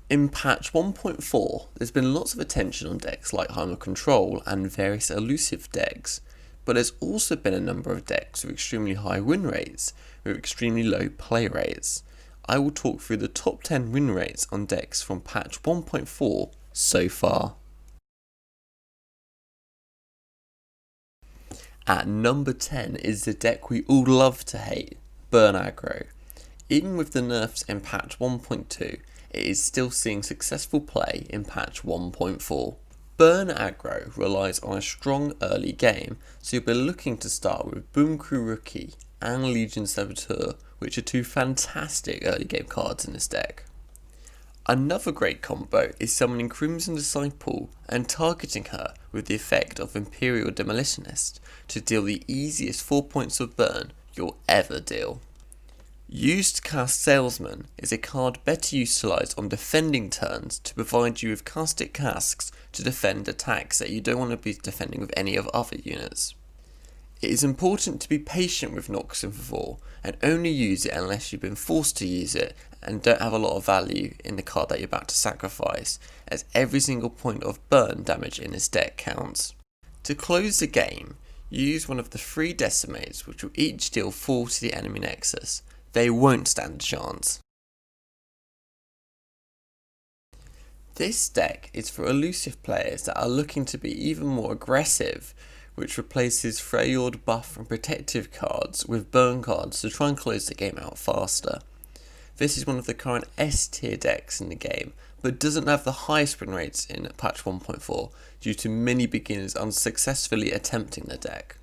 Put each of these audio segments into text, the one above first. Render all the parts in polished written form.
In patch 1.4, there's been lots of attention on decks like Heimer Control and various elusive decks, but there's also been a number of decks with extremely high win rates, with extremely low play rates. I will talk through the top 10 win rates on decks from patch 1.4 so far. At number 10 is the deck we all love to hate, Burn Aggro. Even with the nerfs in patch 1.2, it is still seeing successful play in patch 1.4. Burn Aggro relies on a strong early game, so you'll be looking to start with Boom Crew Rookie and Legion Saboteur, which are two fantastic early game cards in this deck. Another great combo is summoning Crimson Disciple and targeting her with the effect of Imperial Demolitionist to deal the easiest 4 points of burn you'll ever deal. Used Cast Salesman is a card better utilised on defending turns to provide you with castic casks to defend attacks that you don't want to be defending with any of other units. It is important to be patient with Nox and Vavor and only use it unless you've been forced to use it and don't have a lot of value in the card that you're about to sacrifice, as every single point of burn damage in this deck counts. To close the game, use one of the 3 decimates which will each deal 4 to the enemy nexus. They won't stand a chance. This deck is for elusive players that are looking to be even more aggressive, which replaces Freyord buff and protective cards with burn cards to try and close the game out faster. This is one of the current S tier decks in the game, but doesn't have the highest win rates in patch 1.4 due to many beginners unsuccessfully attempting the deck.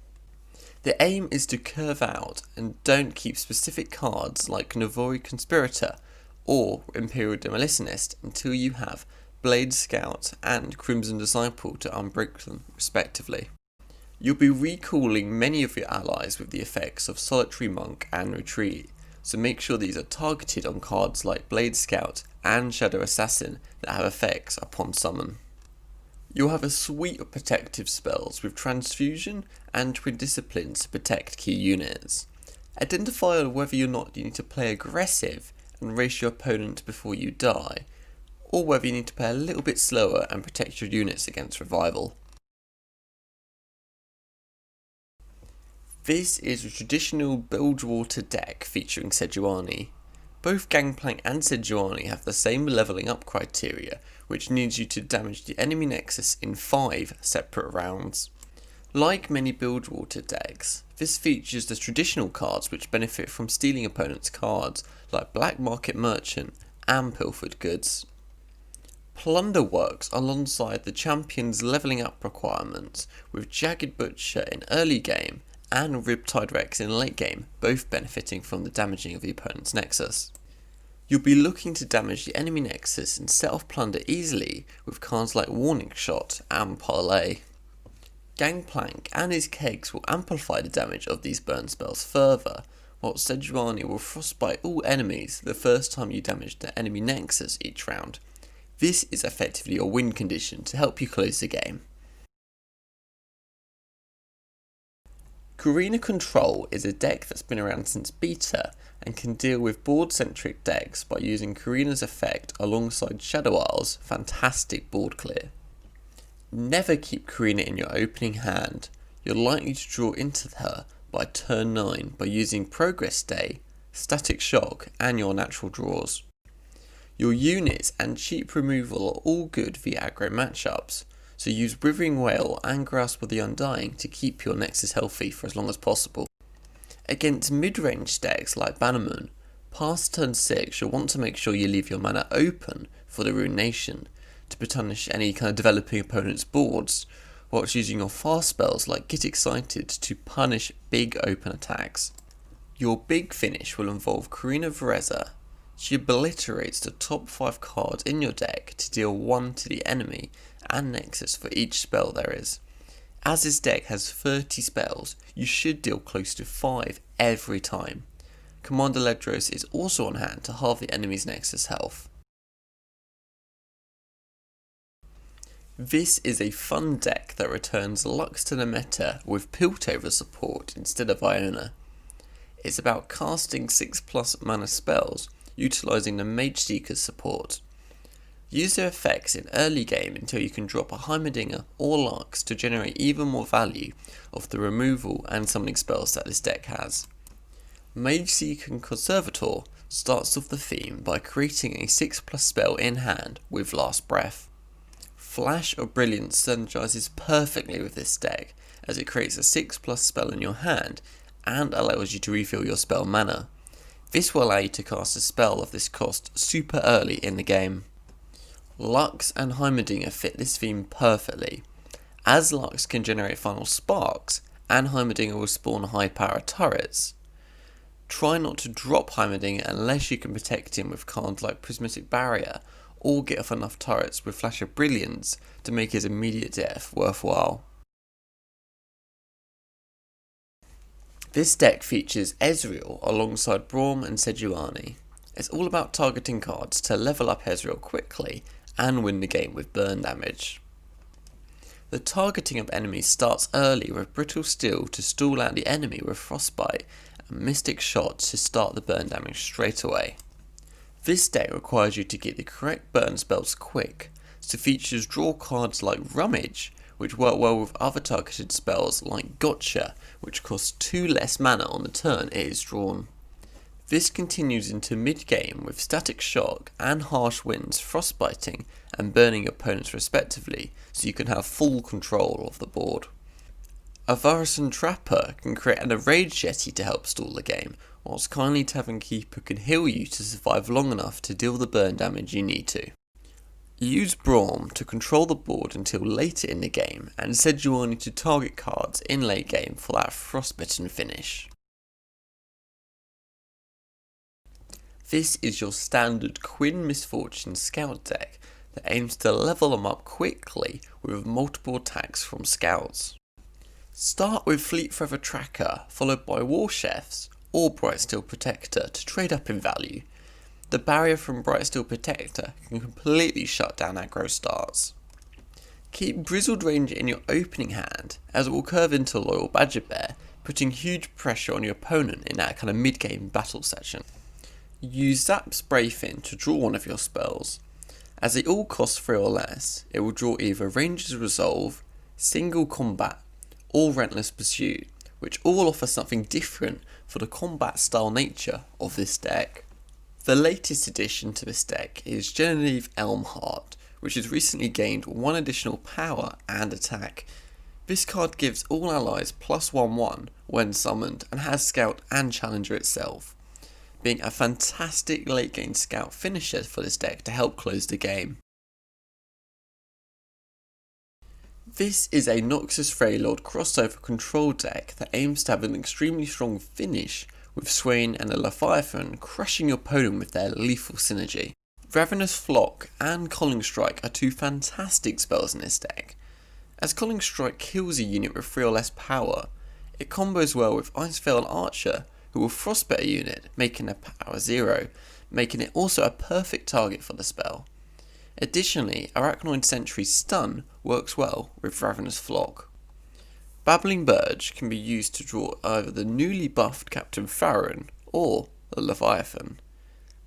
The aim is to curve out and don't keep specific cards like Navori Conspirator or Imperial Demolitionist until you have Blade Scout and Crimson Disciple to unbreak them respectively. You'll be recalling many of your allies with the effects of Solitary Monk and Retreat, so make sure these are targeted on cards like Blade Scout and Shadow Assassin that have effects upon summon. You'll have a suite of protective spells with Transfusion and Twin Disciplines to protect key units. Identify whether or not you need to play aggressive and race your opponent before you die, or whether you need to play a little bit slower and protect your units against revival. This is a traditional Bilgewater deck featuring Sejuani. Both Gangplank and Sejuani have the same levelling up criteria, which needs you to damage the enemy nexus in 5 separate rounds. Like many Bilgewater decks, this features the traditional cards which benefit from stealing opponents' cards, like Black Market Merchant and Pilfered Goods. Plunder works alongside the champion's levelling up requirements, with Jagged Butcher in early game and Riptide Rex in late game, both benefiting from the damaging of the opponent's nexus. You'll be looking to damage the enemy nexus and set off plunder easily with cards like Warning Shot and Parlay. Gangplank and his kegs will amplify the damage of these burn spells further, whilst Sejuani will frostbite all enemies the first time you damage the enemy nexus each round. This is effectively your win condition to help you close the game. Corina Control is a deck that's been around since beta and can deal with board-centric decks by using Corina's effect alongside Shadow Isle's fantastic board clear. Never keep Corina in your opening hand. You're likely to draw into her by turn 9 by using Progress Day, Static Shock and your natural draws. Your units and cheap removal are all good via aggro matchups, so use Withering Wail and Grasp of the Undying to keep your nexus healthy for as long as possible. Against mid-range decks like Bannerman, past turn 6 you'll want to make sure you leave your mana open for the Rune Nation to punish any kind of developing opponent's boards, whilst using your fast spells like Get Excited to punish big open attacks. Your big finish will involve Corina Vereza. She obliterates the top 5 cards in your deck to deal 1 to the enemy and nexus for each spell there is. As this deck has 30 spells, you should deal close to 5 every time. Commander Ledros is also on hand to halve the enemy's nexus health. This is a fun deck that returns Lux to the meta with Piltover support instead of Iona. It's about casting 6+ mana spells, utilising the Mage Seeker's support. Use their effects in early game until you can drop a Heimerdinger or Lux to generate even more value of the removal and summoning spells that this deck has. Mage Seeker and Conservator starts off the theme by creating a 6+ spell in hand with Last Breath. Flash of Brilliance synergizes perfectly with this deck as it creates a 6+ spell in your hand and allows you to refill your spell mana. This will allow you to cast a spell of this cost super early in the game. Lux and Heimerdinger fit this theme perfectly, as Lux can generate final sparks and Heimerdinger will spawn high power turrets. Try not to drop Heimerdinger unless you can protect him with cards like Prismatic Barrier or get off enough turrets with Flash of Brilliance to make his immediate death worthwhile. This deck features Ezreal alongside Braum and Sejuani. It's all about targeting cards to level up Ezreal quickly and win the game with burn damage. The targeting of enemies starts early with Brittle Steel to stall out the enemy with Frostbite and Mystic Shot to start the burn damage straight away. This deck requires you to get the correct burn spells quick, so features draw cards like Rummage, which work well with other targeted spells like Gotcha, which costs 2 less mana on the turn it is drawn. This continues into mid-game with Static Shock and Harsh Winds frostbiting and burning opponents respectively, so you can have full control of the board. A Varison Trapper can create an Enraged Yeti to help stall the game, whilst Kindly Tavern Keeper can heal you to survive long enough to deal the burn damage you need to. Use Braum to control the board until later in the game, and Sejuani to target cards in late game for that frostbitten finish. This is your standard Quinn MF Scout deck that aims to level them up quickly with multiple attacks from Scouts. Start with Fleet Forever Tracker, followed by War Chefs or Bright Steel Protector to trade up in value. The barrier from Bright Steel Protector can completely shut down aggro starts. Keep Grizzled Ranger in your opening hand, as it will curve into Loyal Badger Bear, putting huge pressure on your opponent in that kind of mid-game battle section. Use Zap Spray Fin to draw one of your spells. As they all cost 3 or less, it will draw either Ranger's Resolve, Single Combat, or Relentless Pursuit, which all offer something different for the combat style nature of this deck. The latest addition to this deck is Genevieve Elmheart, which has recently gained 1 additional power and attack. This card gives all allies +1/1 when summoned and has Scout and Challenger itself, being a fantastic late game Scout finisher for this deck to help close the game. This is a Noxus Freylord crossover control deck that aims to have an extremely strong finish, with Swain and the Leviathan crushing your opponent with their lethal synergy. Ravenous Flock and Calling Strike are 2 fantastic spells in this deck. As Calling Strike kills a unit with 3 or less power, it combos well with Icevale and Archer, who will frostbite a unit, making their power 0, making it also a perfect target for the spell. Additionally, Arachnoid Sentry's stun works well with Ravenous Flock. Babbling Burge can be used to draw either the newly buffed Captain Farron or the Leviathan.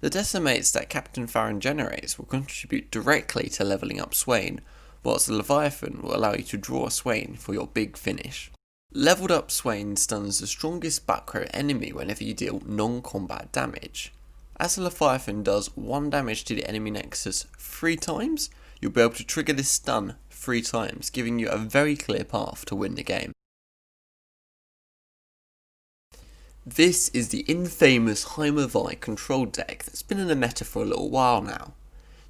The decimates that Captain Farron generates will contribute directly to levelling up Swain, whilst the Leviathan will allow you to draw a Swain for your big finish. Leveled up Swain stuns the strongest back row enemy whenever you deal non-combat damage. As the Leviathan does 1 damage to the enemy nexus 3 times, you'll be able to trigger this stun 3 times, giving you a very clear path to win the game. This is the infamous Heimer Control deck that's been in the meta for a little while now.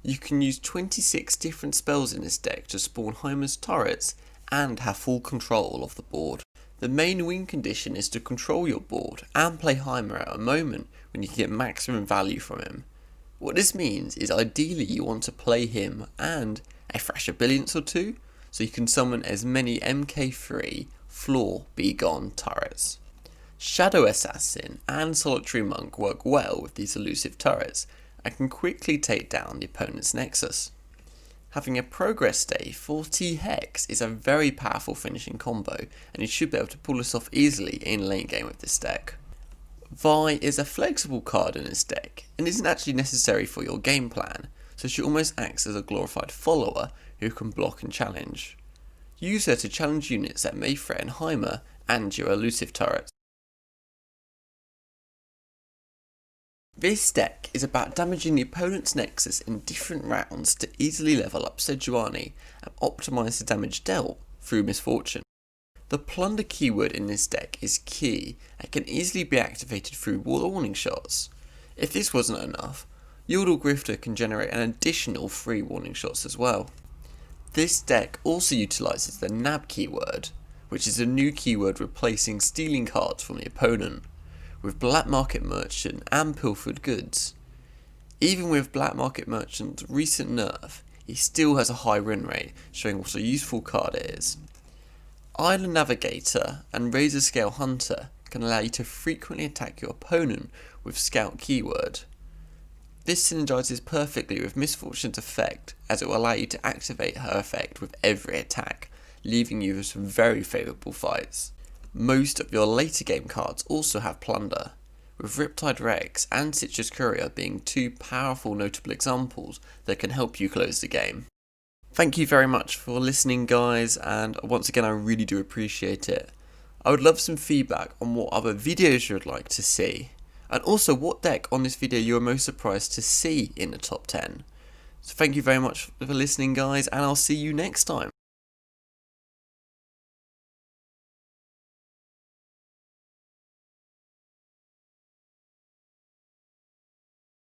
You can use 26 different spells in this deck to spawn Heimer's turrets and have full control of the board. The main win condition is to control your board and play Heimer at a moment when you can get maximum value from him. What this means is ideally you want to play him and a Flash of Brilliance or 2, so you can summon as many MK3 Floor Be Gone turrets. Shadow Assassin and Solitary Monk work well with these elusive turrets and can quickly take down the opponent's nexus. Having a progress stay for T-Hex is a very powerful finishing combo, and you should be able to pull this off easily in late game with this deck. Vi is a flexible card in this deck and isn't actually necessary for your game plan, so she almost acts as a glorified follower who can block and challenge. Use her to challenge units that may threaten Heimer and your elusive turrets. This deck is about damaging the opponent's nexus in different rounds to easily level up Sejuani and optimise the damage dealt through misfortune. The plunder keyword in this deck is key and can easily be activated through warning shots. If this wasn't enough, Yordle Grifter can generate an additional 3 warning shots as well. This deck also utilises the nab keyword, which is a new keyword replacing stealing cards from the opponent, with Black Market Merchant and Pilfered Goods. Even with Black Market Merchant's recent nerf, he still has a high win rate, showing what a useful card it is. Island Navigator and Razor Scale Hunter can allow you to frequently attack your opponent with Scout keyword. This synergizes perfectly with Misfortune's effect, as it will allow you to activate her effect with every attack, leaving you with some very favourable fights. Most of your later game cards also have Plunder, with Riptide Rex and Citrus Courier being 2 powerful notable examples that can help you close the game. Thank you very much for listening, guys, and once again I really do appreciate it. I would love some feedback on what other videos you would like to see, and also what deck on this video you are most surprised to see in the top 10. So thank you very much for listening, guys, and I'll see you next time.